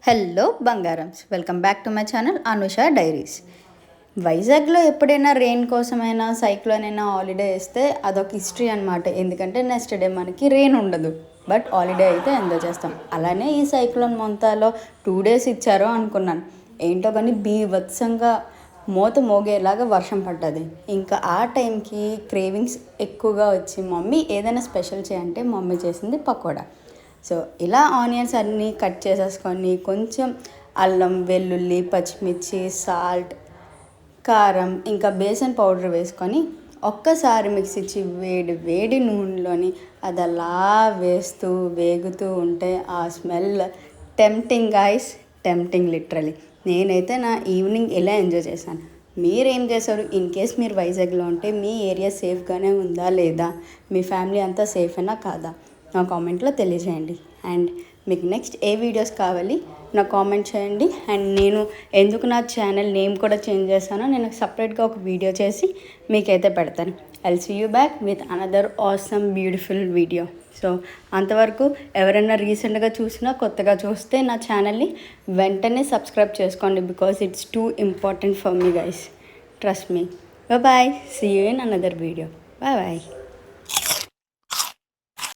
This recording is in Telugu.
హలో బంగారమ్స్, welcome back to my channel Anusha diaries. వైజాగ్లో ఎప్పుడైనా రెయిన్ కోసమైనా సైక్లోన్ అయినా హాలిడే ఇస్తే అదొక హిస్టరీ అనమాట. ఎందుకంటే నెక్స్ట్ డే మనకి రెయిన్ ఉండదు, బట్ హాలిడే అయితే ఎంజాయ్ చేస్తాం. అలానే ఈ సైక్లోన్ మొంతాలో 2 days ఇచ్చారో అనుకున్నాను. ఏంటో కానీ బీభత్సంగా మోగేలాగా వర్షం పడ్డది. ఇంకా ఆ టైంకి క్రేవింగ్స్ ఎక్కువగా వచ్చి మమ్మీ ఏదైనా స్పెషల్ చేయంటే మమ్మీ చేసింది పకోడా. సో ఇలా ఆనియన్స్ అన్నీ కట్ చేసేసుకొని కొంచెం అల్లం, వెల్లుల్లి, పచ్చిమిర్చి, సాల్ట్, కారం, ఇంకా బేసన్ పౌడర్ వేసుకొని ఒక్కసారి మిక్స్ ఇచ్చి వేడి వేడి నూనెలోని అది అలా వేస్తూ వేగుతూ ఉంటే ఆ smell tempting guys, tempting literally. నేనైతే నా ఈవినింగ్ ఎలా ఎంజాయ్ చేశాను. మీరేం చేశారు? ఇన్ కేస్ మీరు వైజాగ్లో ఉంటే మీ ఏరియా సేఫ్గానే ఉందా లేదా, మీ ఫ్యామిలీ అంతా సేఫేనా కాదా నా కామెంట్లో తెలియజేయండి. అండ్ మీకు నెక్స్ట్ ఏ వీడియోస్ కావాలి నా కామెంట్ చేయండి. అండ్ నేను ఎందుకు నా ఛానల్ నేమ్ కూడా చేంజ్ చేశానో నేను సపరేట్గా ఒక వీడియో చేసి మీకైతే పెడతాను. I'll see you back with another awesome beautiful video. So అంతవరకు ఎవరైనా రీసెంట్గా చూసినా కొత్తగా చూస్తే నా ఛానల్ని వెంటనే సబ్స్క్రైబ్ చేసుకోండి, because it's too important for me guys. Trust me. Bye. See you in another video. Bye.